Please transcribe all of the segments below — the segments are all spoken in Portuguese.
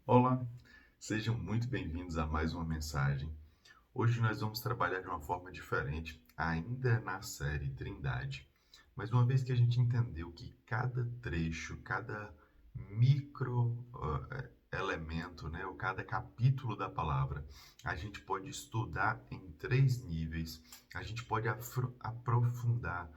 Olá, sejam muito bem-vindos a mais uma mensagem. Hoje nós vamos trabalhar de uma forma diferente, ainda na série Trindade. Mas uma vez que a gente entendeu que cada trecho, cada micro elemento, né, ou cada capítulo da palavra, a gente pode estudar em três níveis. A gente pode aprofundar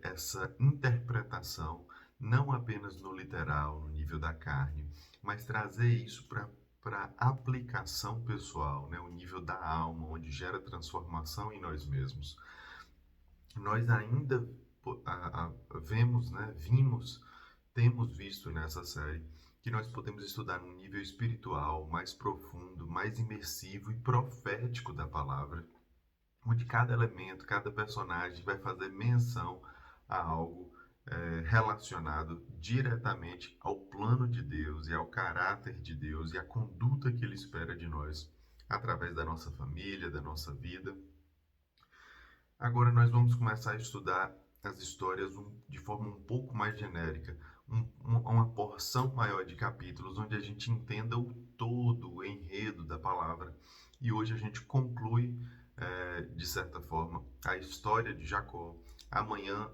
essa interpretação, não apenas no literal, no nível da carne, mas trazer isso para aplicação pessoal, né? O nível da alma, onde gera transformação em nós mesmos. Nós ainda vemos, né? Temos visto nessa série que nós podemos estudar num nível espiritual mais profundo, mais imersivo e profético da palavra, onde cada elemento, cada personagem vai fazer menção a algo relacionado diretamente ao plano de Deus e ao caráter de Deus e à conduta que Ele espera de nós através da nossa família, da nossa vida. Agora nós vamos começar a estudar as histórias de forma um pouco mais genérica, uma porção maior de capítulos onde a gente entenda o todo, o enredo da palavra. E hoje a gente conclui, de certa forma, a história de Jacó. Amanhã,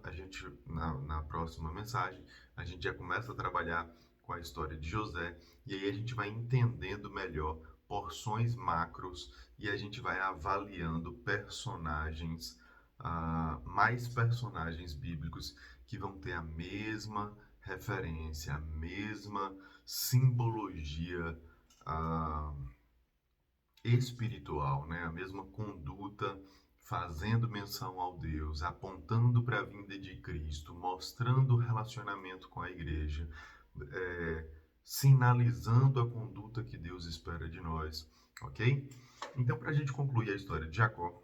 na próxima mensagem, a gente já começa a trabalhar com a história de José, e aí a gente vai entendendo melhor porções macros e a gente vai avaliando personagens, mais personagens bíblicos que vão ter a mesma referência, a mesma simbologia ah, espiritual, né? A mesma conduta, fazendo menção ao Deus, apontando para a vinda de Cristo, mostrando o relacionamento com a igreja, é, sinalizando a conduta que Deus espera de nós, ok? Então, para a gente concluir a história de Jacó,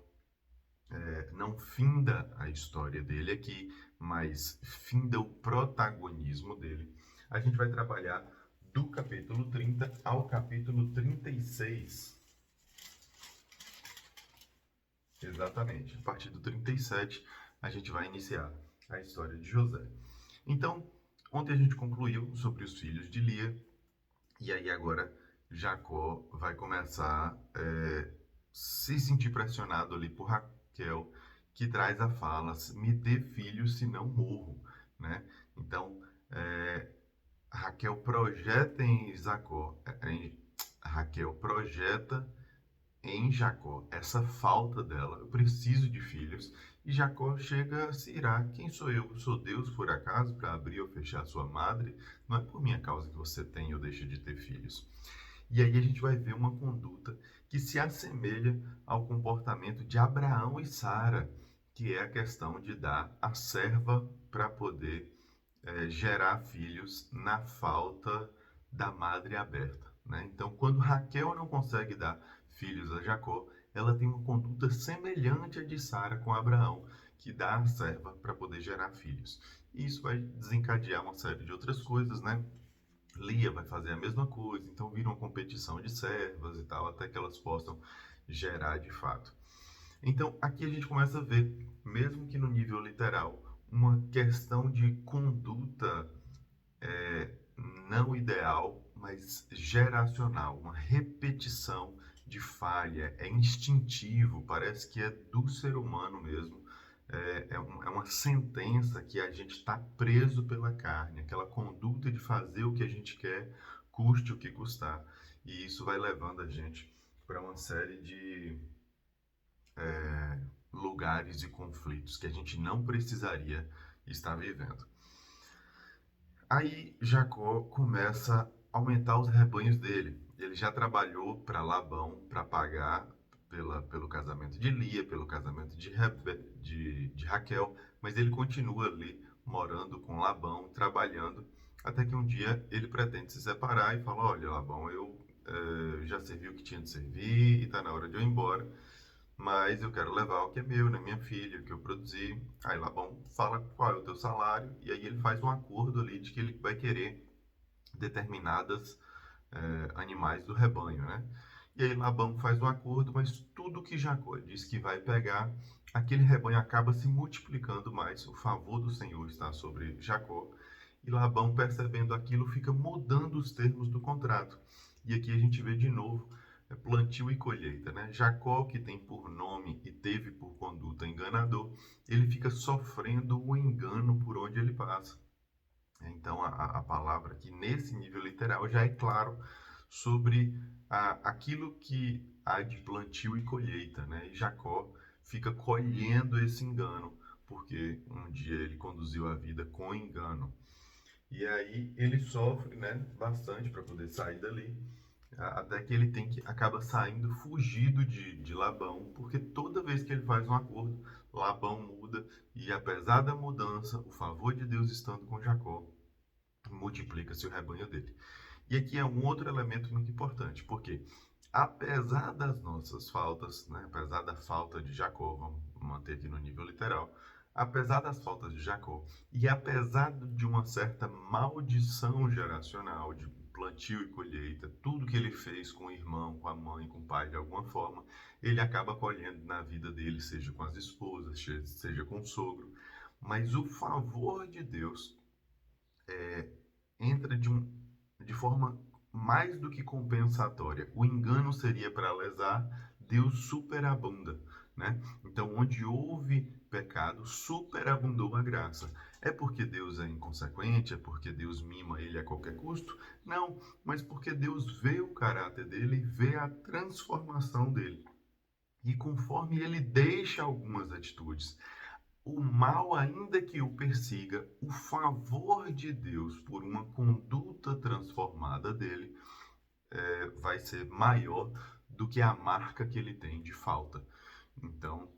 não finda a história dele aqui, mas finda o protagonismo dele. A gente vai trabalhar do capítulo 30 ao capítulo 36. Exatamente. A partir do 37, a gente vai iniciar a história de José. Então, ontem a gente concluiu sobre os filhos de Lia, e aí agora Jacó vai começar se sentir pressionado ali por Raquel, que traz a fala: me dê filhos, senão morro, né? Então, Raquel projeta em Jacó, Raquel projeta em Jacó essa falta dela: eu preciso de filhos. E Jacó chega a se irar: quem sou eu? Sou Deus, por acaso, para abrir ou fechar sua madre? Não é por minha causa que você tem ou deixa de ter filhos. E aí a gente vai ver uma conduta que se assemelha ao comportamento de Abraão e Sara, que é a questão de dar a serva para poder gerar filhos na falta da madre aberta, né? Então, quando Raquel não consegue dar filhos a Jacó, ela tem uma conduta semelhante à de Sara com Abraão, que dá a serva para poder gerar filhos. E isso vai desencadear uma série de outras coisas, né? Lia vai fazer a mesma coisa, então vira uma competição de servas e tal, até que elas possam gerar de fato. Então, aqui a gente começa a ver, mesmo que no nível literal, uma questão de conduta não ideal, mas geracional, uma repetição de falha, é instintivo, parece que é do ser humano mesmo. É uma sentença que a gente está preso pela carne, aquela conduta de fazer o que a gente quer, custe o que custar. E isso vai levando a gente para uma série de lugares e conflitos que a gente não precisaria estar vivendo. Aí Jacó começa a aumentar os rebanhos dele. Ele já trabalhou para Labão para pagar pelo casamento de Lia, pelo casamento de Raquel, mas ele continua ali morando com Labão, trabalhando, até que um dia ele pretende se separar e fala: olha, Labão, eu já servi o que tinha de servir e está na hora de eu ir embora, mas eu quero levar o que é meu, né, minha filha, o que eu produzi. Aí Labão fala qual é o teu salário, e aí ele faz um acordo ali de que ele vai querer determinadas animais do rebanho, né? E aí Labão faz um acordo, mas tudo que Jacó diz que vai pegar, aquele rebanho acaba se multiplicando mais. O favor do Senhor está sobre Jacó. E Labão, percebendo aquilo, fica mudando os termos do contrato. E aqui a gente vê de novo plantio e colheita, né? Jacó, que tem por nome e teve por conduta enganador, ele fica sofrendo o engano por onde ele passa. Então, a palavra aqui, nesse nível literal, já é claro sobre aquilo que há de plantio e colheita, né? E Jacó fica colhendo esse engano, porque um dia ele conduziu a vida com engano. E aí ele sofre, né, bastante para poder sair dali, até que ele acaba saindo fugido de Labão, porque toda vez que ele faz um acordo, Labão muda, e apesar da mudança, o favor de Deus estando com Jacó, multiplica-se o rebanho dele. E aqui é um outro elemento muito importante, porque apesar das nossas faltas, né, apesar da falta de Jacó, vamos manter aqui no nível literal, apesar das faltas de Jacó, e apesar de uma certa maldição geracional, de plantio e colheita, tudo que ele fez com o irmão, com a mãe, com o pai, de alguma forma, ele acaba colhendo na vida dele, seja com as esposas, seja com o sogro. Mas o favor de Deus entra de forma mais do que compensatória. O engano seria para lesar, Deus superabunda, né? Então, onde houve pecado, superabundou a graça. É porque Deus é inconsequente? É porque Deus mima ele a qualquer custo? Não, mas porque Deus vê o caráter dele e vê a transformação dele. E conforme ele deixa algumas atitudes, o mal, ainda que o persiga, o favor de Deus por uma conduta transformada dele vai ser maior do que a marca que ele tem de falta. Então,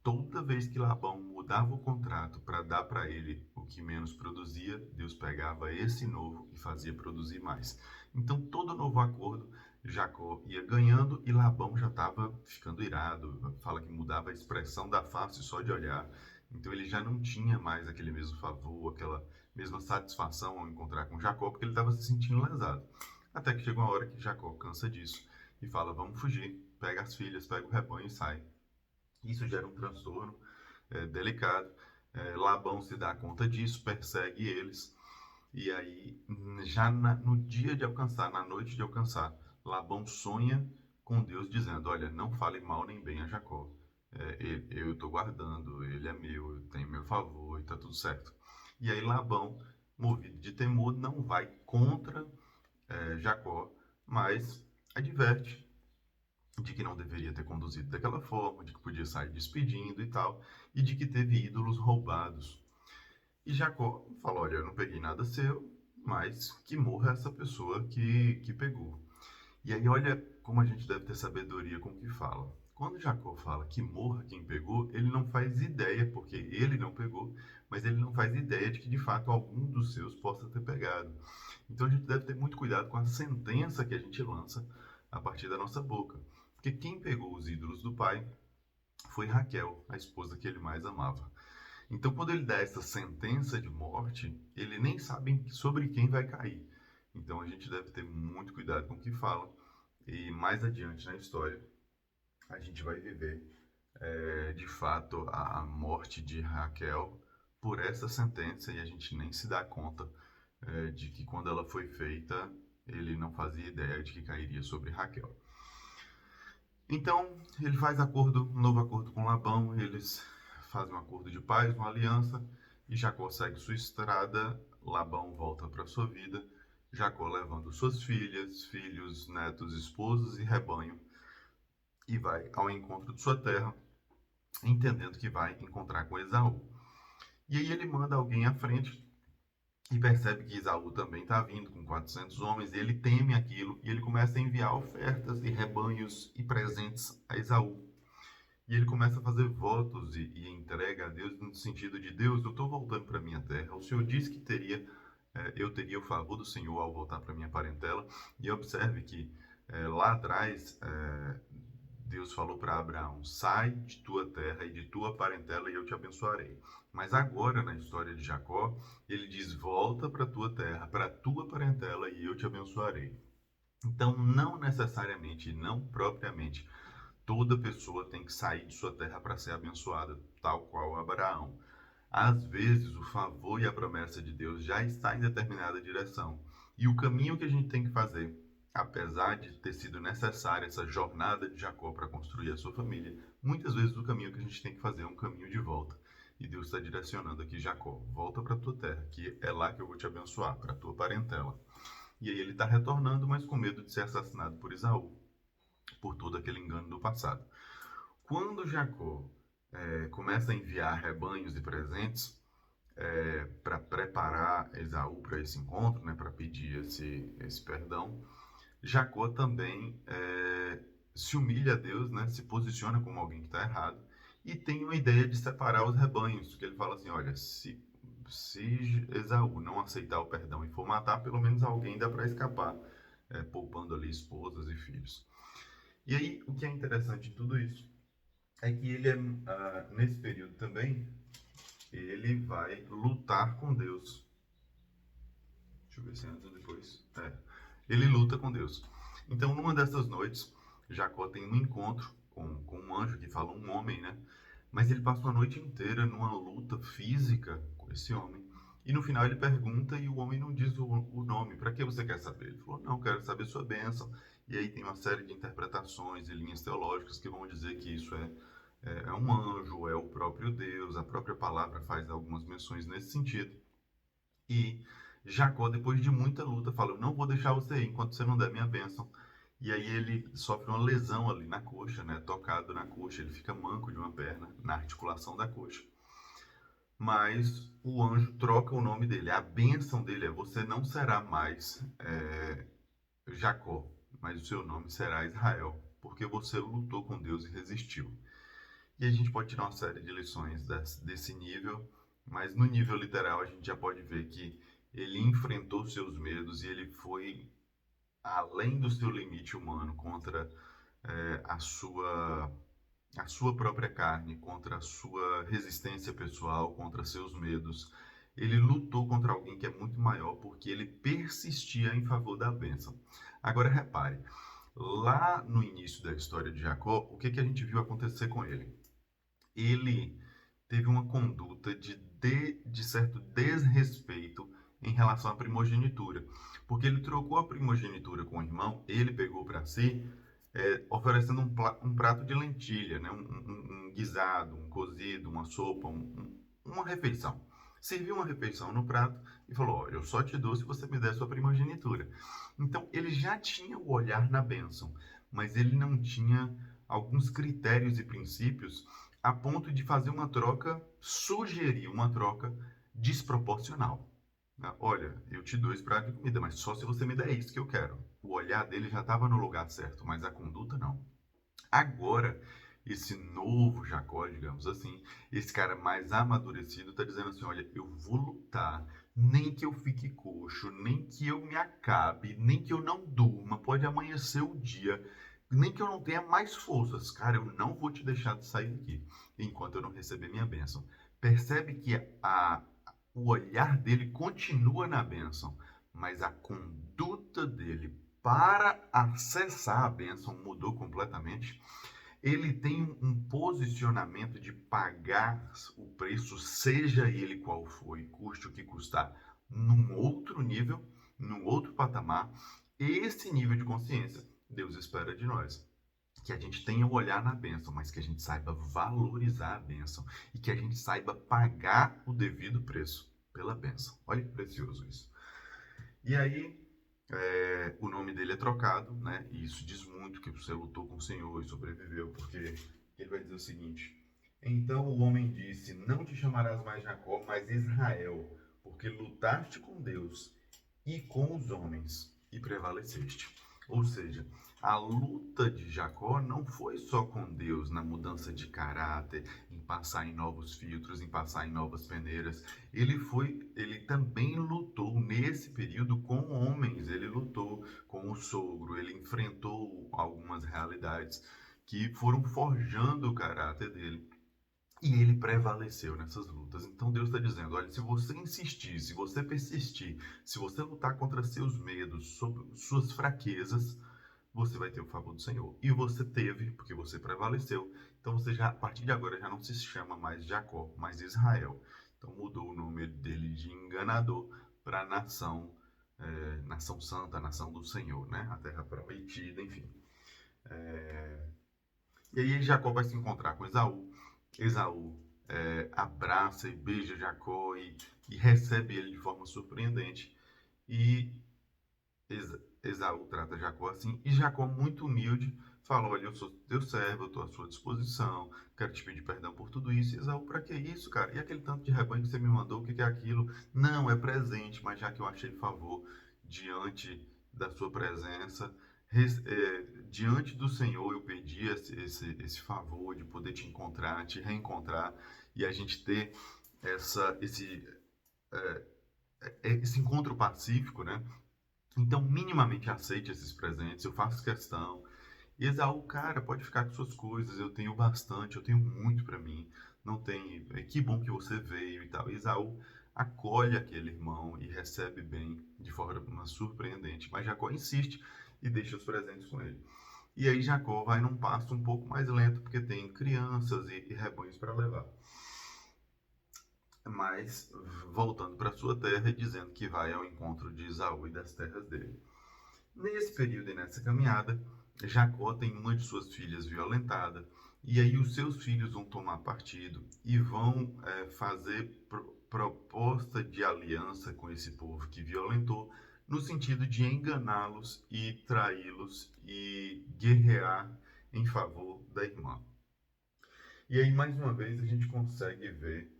toda vez que Labão mudava o contrato para dar para ele o que menos produzia, Deus pegava esse novo e fazia produzir mais. Então, todo novo acordo, Jacó ia ganhando e Labão já estava ficando irado. Fala que mudava a expressão da face só de olhar. Então, ele já não tinha mais aquele mesmo favor, aquela mesma satisfação ao encontrar com Jacó, porque ele estava se sentindo lesado. Até que chega uma hora que Jacó cansa disso e fala: vamos fugir, pega as filhas, pega o rebanho e sai. Isso gera um transtorno delicado. Labão se dá conta disso, persegue eles. E aí, já no dia de alcançar, na noite de alcançar, Labão sonha com Deus dizendo: olha, não fale mal nem bem a Jacó. Eu estou guardando, ele é meu, eu tenho meu favor e está tudo certo. E aí Labão, movido de temor, não vai contra Jacó, mas adverte de que não deveria ter conduzido daquela forma, de que podia sair despedindo e tal, e de que teve ídolos roubados. E Jacó fala: olha, eu não peguei nada seu, mas que morra essa pessoa que pegou. E aí olha como a gente deve ter sabedoria com o que fala. Quando Jacó fala que morra quem pegou, ele não faz ideia, porque ele não pegou, mas ele não faz ideia de que de fato algum dos seus possa ter pegado. Então a gente deve ter muito cuidado com a sentença que a gente lança a partir da nossa boca. Porque quem pegou os ídolos do pai foi Raquel, a esposa que ele mais amava. Então, quando ele dá essa sentença de morte, ele nem sabe sobre quem vai cair. Então, a gente deve ter muito cuidado com o que fala. E mais adiante na história, a gente vai viver, de fato, a morte de Raquel por essa sentença e a gente nem se dá conta de que quando ela foi feita, ele não fazia ideia de que cairia sobre Raquel. Então, ele faz um novo acordo com Labão, eles fazem um acordo de paz, uma aliança, e Jacó segue sua estrada, Labão volta para sua vida, Jacó levando suas filhas, filhos, netos, esposas e rebanho, e vai ao encontro de sua terra, entendendo que vai encontrar com Esaú. E aí ele manda alguém à frente e percebe que Esaú também está vindo com 400 homens, e ele teme aquilo, e ele começa a enviar ofertas e rebanhos e presentes a Esaú. E ele começa a fazer votos e entrega a Deus no sentido de: Deus, eu estou voltando para minha terra, o Senhor disse que eu teria o favor do Senhor ao voltar para minha parentela, e observe que lá atrás Deus falou para Abraão: sai de tua terra e de tua parentela e eu te abençoarei. Mas agora, na história de Jacó, ele diz: volta para tua terra, para tua parentela e eu te abençoarei. Então, não necessariamente, não propriamente, toda pessoa tem que sair de sua terra para ser abençoada, tal qual Abraão. Às vezes, o favor e a promessa de Deus já está em determinada direção. E o caminho que a gente tem que fazer, apesar de ter sido necessária essa jornada de Jacó para construir a sua família, muitas vezes o caminho que a gente tem que fazer é um caminho de volta. E Deus está direcionando aqui Jacó, volta para a tua terra, que é lá que eu vou te abençoar, para a tua parentela. E aí ele está retornando, mas com medo de ser assassinado por Esaú, por todo aquele engano do passado. Quando Jacó começa a enviar rebanhos e presentes para preparar Esaú para esse encontro, né, para pedir esse perdão, Jacó também se humilha a Deus, né, se posiciona como alguém que está errado e tem uma ideia de separar os rebanhos, que ele fala assim, olha, se Esaú não aceitar o perdão e for matar, pelo menos alguém dá para escapar, poupando ali esposas e filhos. E aí, o que é interessante em tudo isso é que ele, nesse período também, ele vai lutar com Deus. Deixa eu ver se antes ou depois. Ele luta com Deus. Então, numa dessas noites, Jacó tem um encontro com um anjo que fala um homem, né? Mas ele passa uma noite inteira numa luta física com esse homem. E no final ele pergunta e o homem não diz o nome. Para que você quer saber? Ele falou, não, quero saber sua bênção. E aí tem uma série de interpretações e linhas teológicas que vão dizer que isso é um anjo, é o próprio Deus. A própria palavra faz algumas menções nesse sentido. E Jacó, depois de muita luta, fala, eu não vou deixar você ir enquanto você não der minha bênção. E aí ele sofre uma lesão ali na coxa, né? Tocado na coxa, ele fica manco de uma perna, na articulação da coxa. Mas o anjo troca o nome dele, a bênção dele é, você não será mais Jacó, mas o seu nome será Israel, porque você lutou com Deus e resistiu. E a gente pode tirar uma série de lições desse nível, mas no nível literal a gente já pode ver que ele enfrentou seus medos e ele foi além do seu limite humano contra a sua própria carne, contra a sua resistência pessoal, contra seus medos. Ele lutou contra alguém que é muito maior porque ele persistia em favor da bênção. Agora repare, lá no início da história de Jacó, o que a gente viu acontecer com ele? Ele teve uma conduta de certo desrespeito em relação à primogenitura, porque ele trocou a primogenitura com o irmão, ele pegou para si, oferecendo um prato de lentilha, né? Um guisado, um cozido, uma sopa, uma refeição. Serviu uma refeição no prato e falou, oh, eu só te dou se você me der sua primogenitura. Então, ele já tinha o olhar na bênção, mas ele não tinha alguns critérios e princípios a ponto de fazer uma troca, sugerir uma troca desproporcional. Olha, eu te dou esse prato de comida, mas só se você me der isso que eu quero. O olhar dele já estava no lugar certo, mas a conduta não. Agora, esse novo Jacó, digamos assim, esse cara mais amadurecido está dizendo assim, olha, eu vou lutar, nem que eu fique coxo, nem que eu me acabe, nem que eu não durma, pode amanhecer o dia, nem que eu não tenha mais forças, cara, eu não vou te deixar de sair daqui, enquanto eu não receber minha bênção. Percebe que o olhar dele continua na bênção, mas a conduta dele para acessar a bênção mudou completamente. Ele tem um posicionamento de pagar o preço, seja ele qual for, custe o que custar, num outro nível, num outro patamar. Esse nível de consciência, Deus espera de nós. Que a gente tenha o olhar na bênção, mas que a gente saiba valorizar a bênção e que a gente saiba pagar o devido preço pela bênção. Olha que precioso isso. E aí, o nome dele é trocado, né? E isso diz muito que você lutou com o Senhor e sobreviveu, porque ele vai dizer o seguinte: então o homem disse: não te chamarás mais Jacó, mas Israel, porque lutaste com Deus e com os homens e prevaleceste. Ou seja, a luta de Jacó não foi só com Deus na mudança de caráter, em passar em novos filtros, em passar em novas peneiras. Ele também lutou nesse período com homens. Ele lutou com o sogro, ele enfrentou algumas realidades que foram forjando o caráter dele. E ele prevaleceu nessas lutas. Então Deus está dizendo, olha, se você insistir, se você persistir, se você lutar contra seus medos, sobre suas fraquezas, você vai ter o favor do Senhor. E você teve, porque você prevaleceu. Então você já, a partir de agora, já não se chama mais Jacó, mas Israel. Então mudou o nome dele de enganador para nação nação santa, nação do Senhor, né? A terra prometida, enfim. E aí Jacó vai se encontrar com Esaú. Esaú abraça e beija Jacó e recebe ele de forma surpreendente. E Esaú trata Jacó assim, e Jacó, muito humilde, fala: Olha, eu sou teu servo, eu estou à sua disposição, quero te pedir perdão por tudo isso. E Esaú: Para que isso, cara? E aquele tanto de rebanho que você me mandou, o que é aquilo? Não, é presente, mas já que eu achei favor diante da sua presença, diante do Senhor, eu pedi esse favor de poder te encontrar, te reencontrar, e a gente ter essa, esse encontro pacífico, né? Então, minimamente aceite esses presentes, eu faço questão. E Esaú: Cara, pode ficar com suas coisas, eu tenho bastante, eu tenho muito para mim. Não tem, que bom que você veio e tal. E Esaú acolhe aquele irmão e recebe bem, de forma surpreendente. Mas Jacó insiste e deixa os presentes com ele. E aí Jacó vai num passo um pouco mais lento, porque tem crianças e rebanhos para levar. Mas voltando para sua terra e dizendo que vai ao encontro de Esaú e das terras dele. Nesse período e nessa caminhada, Jacó tem uma de suas filhas violentada, e aí os seus filhos vão tomar partido e vão fazer proposta de aliança com esse povo que violentou, no sentido de enganá-los e traí-los e guerrear em favor da irmã. E aí, mais uma vez, a gente consegue ver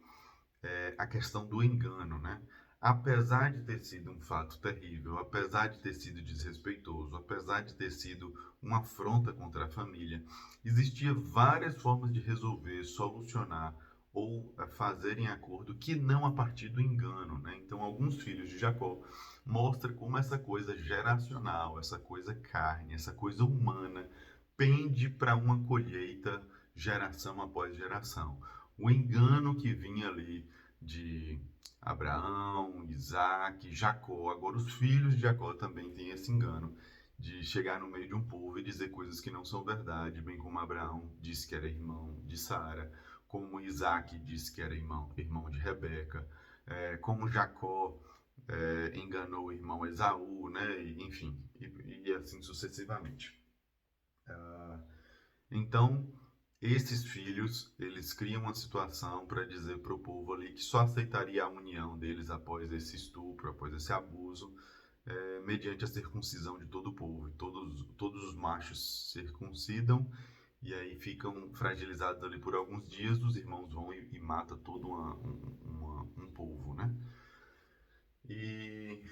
a questão do engano, né? Apesar de ter sido um fato terrível, apesar de ter sido desrespeitoso, apesar de ter sido uma afronta contra a família, existia várias formas de resolver, solucionar ou fazer em acordo que não a partir do engano, né? Então, alguns filhos de Jacó mostram como essa coisa geracional, essa coisa carne, essa coisa humana pende para uma colheita geração após geração. O engano que vinha ali de Abraão, Isaac, Jacó. Agora, os filhos de Jacó também têm esse engano de chegar no meio de um povo e dizer coisas que não são verdade, bem como Abraão disse que era irmão de Sara, como Isaac disse que era irmão de Rebeca, como Jacó enganou o irmão Esaú, né? Enfim, e assim sucessivamente. Então, esses filhos, eles criam uma situação para dizer para o povo ali que só aceitaria a união deles após esse estupro, após esse abuso, mediante a circuncisão de todo o povo. E todos os machos circuncidam e aí ficam fragilizados ali por alguns dias, os irmãos vão e matam todo um povo, né? E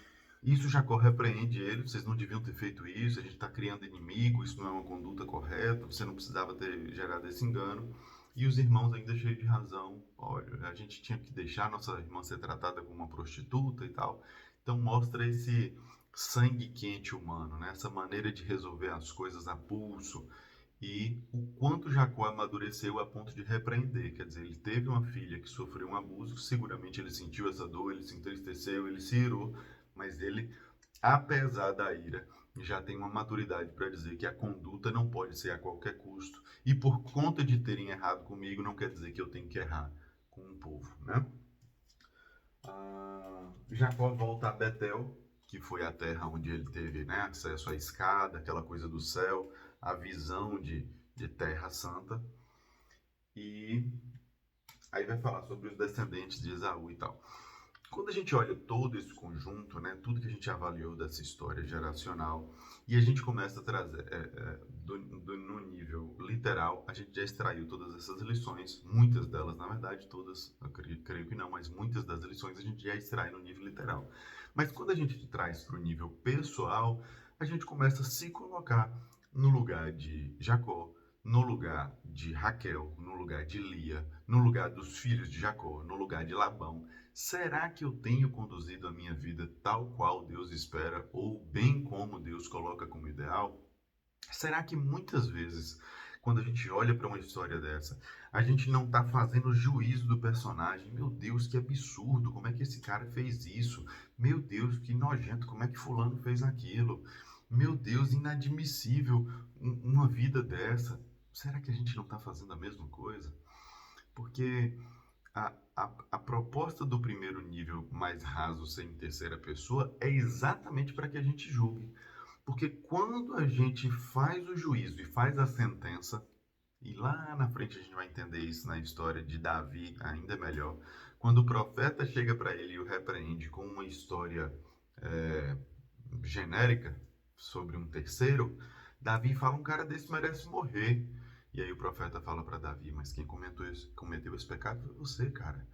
isso Jacó repreende ele: Vocês não deviam ter feito isso, a gente está criando inimigo, isso não é uma conduta correta, você não precisava ter gerado esse engano. E os irmãos, ainda cheios de razão: Olha, a gente tinha que deixar nossa irmã ser tratada como uma prostituta e tal. Então mostra esse sangue quente humano, né? Essa maneira de resolver as coisas a pulso, e o quanto Jacó amadureceu a ponto de repreender. Quer dizer, ele teve uma filha que sofreu um abuso, seguramente ele sentiu essa dor, ele se entristeceu, ele se irou, mas ele, apesar da ira, já tem uma maturidade para dizer que a conduta não pode ser a qualquer custo, e por conta de terem errado comigo, não quer dizer que eu tenho que errar com o povo, né? Jacó volta a Betel, que foi a terra onde ele teve, né, acesso à escada, aquela coisa do céu, a visão de Terra Santa. E aí vai falar sobre os descendentes de Esaú e tal. Quando a gente olha todo esse conjunto, né, tudo que a gente avaliou dessa história geracional, e a gente começa a trazer no nível literal, a gente já extraiu todas essas lições, muitas delas, na verdade, todas, eu creio que não, mas muitas das lições a gente já extrai no nível literal. Mas quando a gente traz para o nível pessoal, a gente começa a se colocar no lugar de Jacó, no lugar de Raquel, no lugar de Lia, no lugar dos filhos de Jacó, no lugar de Labão. Será que eu tenho conduzido a minha vida tal qual Deus espera ou bem como Deus coloca como ideal? Será que muitas vezes, quando a gente olha para uma história dessa, a gente não está fazendo juízo do personagem? Meu Deus, que absurdo! Como é que esse cara fez isso? Meu Deus, que nojento! Como é que fulano fez aquilo? Meu Deus, inadmissível uma vida dessa. Será que a gente não está fazendo a mesma coisa? Porque a proposta do primeiro nível mais raso ser em terceira pessoa é exatamente para que a gente julgue. Porque quando a gente faz o juízo e faz a sentença, e lá na frente a gente vai entender isso na história de Davi ainda melhor, quando o profeta chega para ele e o repreende com uma história é, genérica sobre um terceiro, Davi fala: um cara desse merece morrer. E aí o profeta fala para Davi: mas quem cometeu esse pecado foi você, cara.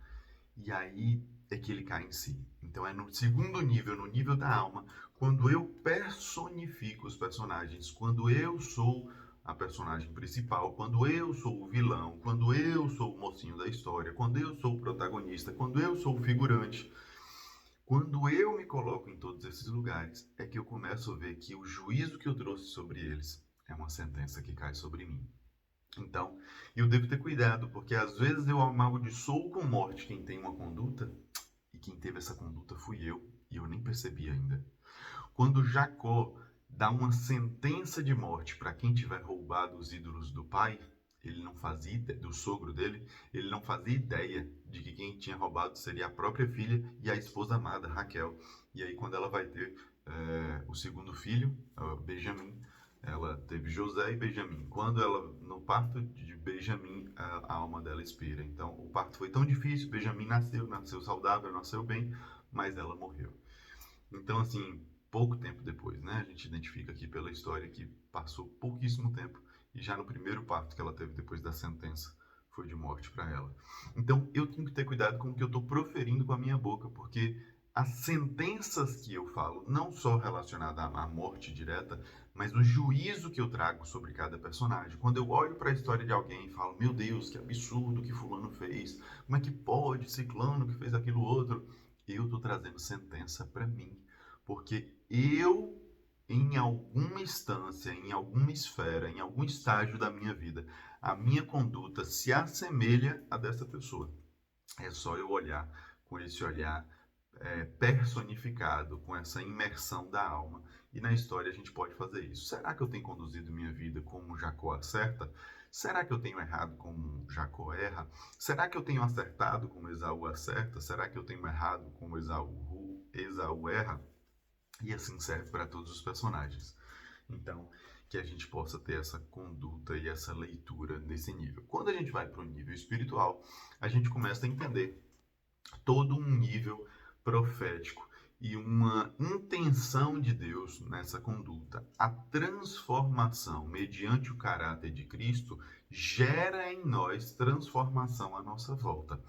E aí é que ele cai em si. Então é no segundo nível, no nível da alma, quando eu personifico os personagens, quando eu sou a personagem principal, quando eu sou o vilão, quando eu sou o mocinho da história, quando eu sou o protagonista, quando eu sou o figurante, quando eu me coloco em todos esses lugares, é que eu começo a ver que o juízo que eu trouxe sobre eles é uma sentença que cai sobre mim. Então, eu devo ter cuidado, porque às vezes eu amaldiçoo com morte quem tem uma conduta, e quem teve essa conduta fui eu, e eu nem percebi ainda. Quando Jacó dá uma sentença de morte para quem tiver roubado os ídolos do pai, ele não fazia do sogro dele, ele não fazia ideia de que quem tinha roubado seria a própria filha e a esposa amada, Raquel. E aí quando ela vai ter o segundo filho, Benjamim, ela teve José e Benjamim. Quando ela, no parto de Benjamim, a alma dela expira. Então, o parto foi tão difícil, Benjamim nasceu saudável, nasceu bem, mas ela morreu. Então, assim, pouco tempo depois, né? A gente identifica aqui pela história que passou pouquíssimo tempo e já no primeiro parto que ela teve depois da sentença foi de morte para ela. Então, eu tenho que ter cuidado com o que eu estou proferindo com a minha boca, porque as sentenças que eu falo, não só relacionadas à morte direta, mas o juízo que eu trago sobre cada personagem. Quando eu olho para a história de alguém e falo: meu Deus, que absurdo que fulano fez, como é que pode ciclano que fez aquilo outro? Eu estou trazendo sentença para mim, porque eu, em alguma instância, em alguma esfera, em algum estágio da minha vida, a minha conduta se assemelha a dessa pessoa. É só eu olhar com esse olhar personificado, com essa imersão da alma. E na história a gente pode fazer isso. Será que eu tenho conduzido minha vida como Jacó acerta? Será que eu tenho errado como Jacó erra? Será que eu tenho acertado como Esaú acerta? Será que eu tenho errado como Esaú erra? E assim serve para todos os personagens. Então, que a gente possa ter essa conduta e essa leitura nesse nível. Quando a gente vai para o nível espiritual, a gente começa a entender todo um nível profético e uma intenção de Deus nessa conduta. A transformação mediante o caráter de Cristo gera em nós transformação à nossa volta.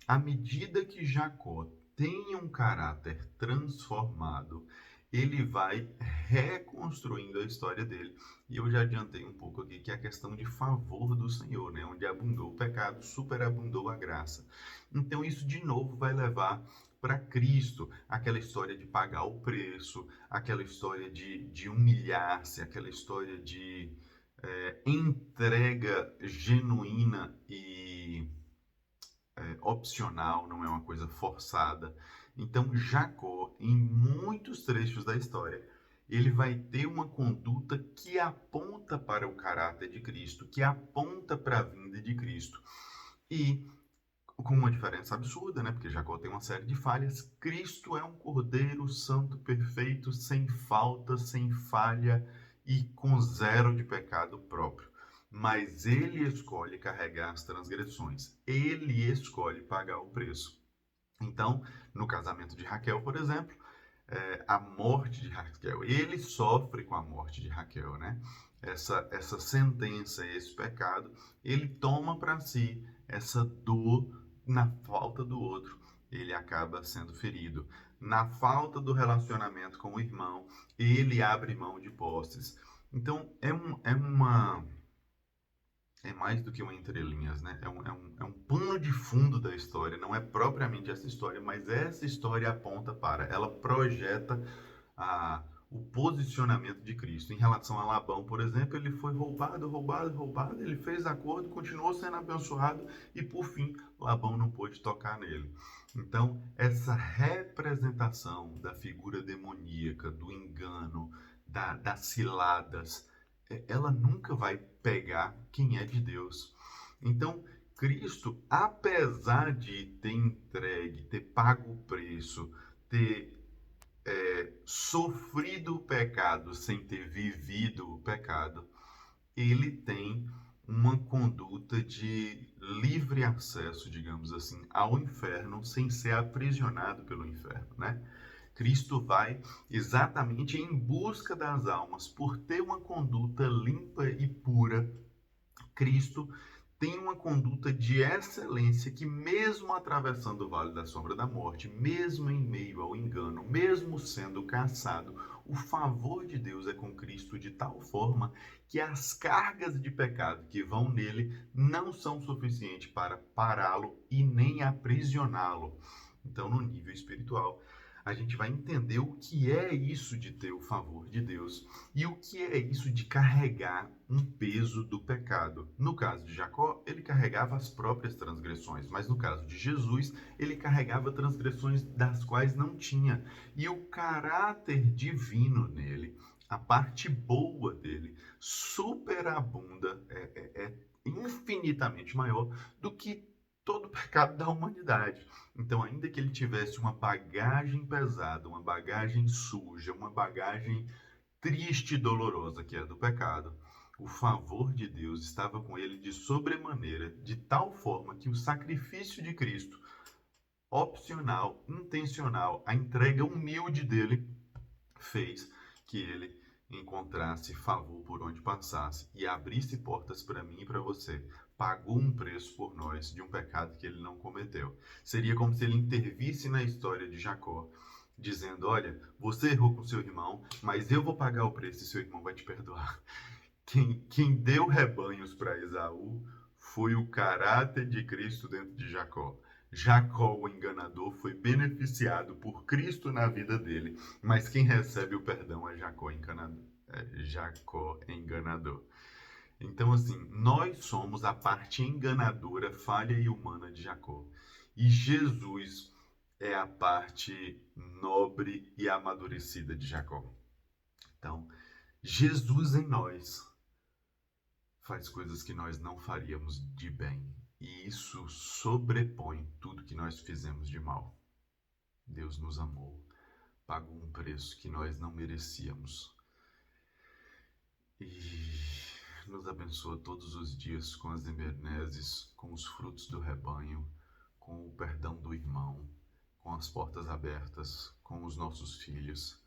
À medida que Jacó tem um caráter transformado, ele vai reconstruindo a história dele. E eu já adiantei um pouco aqui que é a questão de favor do Senhor, né? Onde abundou o pecado, superabundou a graça. Então isso de novo vai levar para Cristo, aquela história de pagar o preço, aquela história de humilhar-se, aquela história de entrega genuína e opcional, não é uma coisa forçada. Então, Jacó, em muitos trechos da história, ele vai ter uma conduta que aponta para o caráter de Cristo, que aponta para a vinda de Cristo. E com uma diferença absurda, né? Porque Jacó tem uma série de falhas. Cristo é um cordeiro santo, perfeito, sem falta, sem falha e com zero de pecado próprio. Mas ele escolhe carregar as transgressões. Ele escolhe pagar o preço. Então, no casamento de Raquel, por exemplo, a morte de Raquel, ele sofre com a morte de Raquel, né? Essa sentença, esse pecado, ele toma para si essa dor na falta do outro. Ele acaba sendo ferido. Na falta do relacionamento com o irmão, ele abre mão de posses. Então, é mais do que um entrelinhas, né? É um pano de fundo da história. Não é propriamente essa história, mas essa história aponta para, ela projeta o posicionamento de Cristo. Em relação a Labão, por exemplo, ele foi roubado, ele fez acordo, continuou sendo abençoado e, por fim, Labão não pôde tocar nele. Então, essa representação da figura demoníaca, do engano, das ciladas, ela nunca vai pegar quem é de Deus. Então, Cristo, apesar de ter entregue, ter pago o preço, ter sofrido o pecado sem ter vivido o pecado, ele tem uma conduta de livre acesso, digamos assim, ao inferno sem ser aprisionado pelo inferno, né? Cristo vai exatamente em busca das almas por ter uma conduta limpa e pura. Cristo tem uma conduta de excelência que, mesmo atravessando o vale da sombra da morte, mesmo em meio ao engano, mesmo sendo caçado, o favor de Deus é com Cristo de tal forma que as cargas de pecado que vão nele não são suficientes para pará-lo e nem aprisioná-lo. Então, no nível espiritual, a gente vai entender o que é isso de ter o favor de Deus e o que é isso de carregar um peso do pecado. No caso de Jacó, ele carregava as próprias transgressões, mas no caso de Jesus, ele carregava transgressões das quais não tinha. E o caráter divino nele, a parte boa dele, superabunda, é infinitamente maior do que todo o pecado da humanidade. Então, ainda que ele tivesse uma bagagem pesada, uma bagagem suja, uma bagagem triste e dolorosa que é do pecado, o favor de Deus estava com ele de sobremaneira, de tal forma que o sacrifício de Cristo, opcional, intencional, a entrega humilde dele, fez que ele encontrasse favor por onde passasse e abrisse portas para mim e para você. Pagou um preço por nós de um pecado que ele não cometeu. Seria como se ele intervisse na história de Jacó, dizendo: olha, você errou com seu irmão, mas eu vou pagar o preço e seu irmão vai te perdoar. Quem deu rebanhos para Esaú foi o caráter de Cristo dentro de Jacó. Jacó, o enganador, foi beneficiado por Cristo na vida dele, mas quem recebe o perdão é Jacó enganador. Jacó enganador. Então, assim, nós somos a parte enganadora, falha e humana de Jacó. E Jesus é a parte nobre e amadurecida de Jacó. Então, Jesus em nós faz coisas que nós não faríamos de bem. E isso sobrepõe tudo que nós fizemos de mal. Deus nos amou, pagou um preço que nós não merecíamos. E nos abençoa todos os dias com as emerneses, com os frutos do rebanho, com o perdão do irmão, com as portas abertas, com os nossos filhos.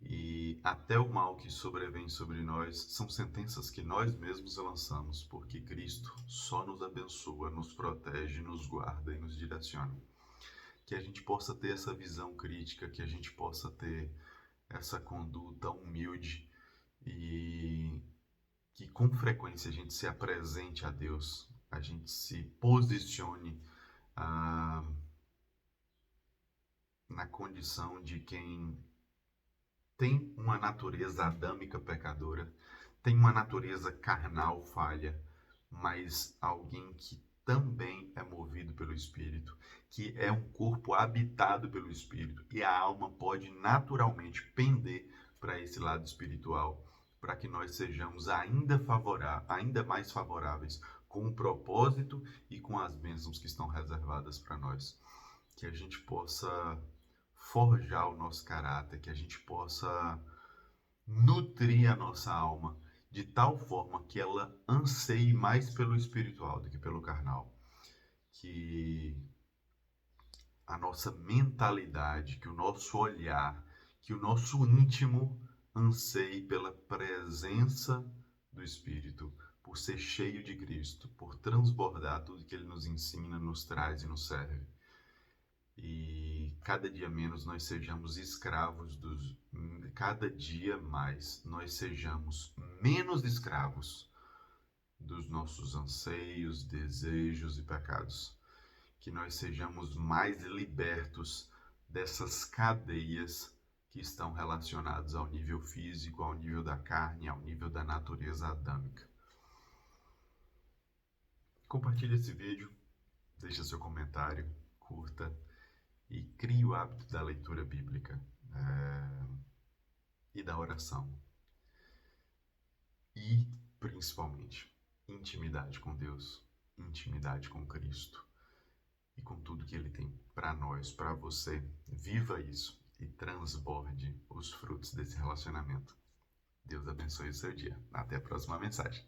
E até o mal que sobrevém sobre nós são sentenças que nós mesmos lançamos, porque Cristo só nos abençoa, nos protege, nos guarda e nos direciona. Que a gente possa ter essa visão crítica, que a gente possa ter essa conduta humilde e que com frequência a gente se apresente a Deus, a gente se posicione na condição de quem tem uma natureza adâmica pecadora, tem uma natureza carnal falha, mas alguém que também é movido pelo Espírito, que é um corpo habitado pelo Espírito, e a alma pode naturalmente pender para esse lado espiritual, para que nós sejamos ainda mais favoráveis com o propósito e com as bênçãos que estão reservadas para nós. Que a gente possa forjar o nosso caráter, que a gente possa nutrir a nossa alma de tal forma que ela anseie mais pelo espiritual do que pelo carnal. Que a nossa mentalidade, que o nosso olhar, que o nosso íntimo anseie pela presença do Espírito, por ser cheio de Cristo, por transbordar tudo que Ele nos ensina, nos traz e nos serve. E cada dia menos nós sejamos escravos cada dia mais nós sejamos menos escravos dos nossos anseios, desejos e pecados. Que nós sejamos mais libertos dessas cadeias que estão relacionadas ao nível físico, ao nível da carne, ao nível da natureza adâmica. Compartilhe esse vídeo, deixe seu comentário, curta e crie o hábito da leitura bíblica e da oração. E, principalmente, intimidade com Deus. intimidade com Cristo e com tudo que Ele tem para nós, para você. Viva isso e transborde os frutos desse relacionamento. Deus abençoe o seu dia. Até a próxima mensagem.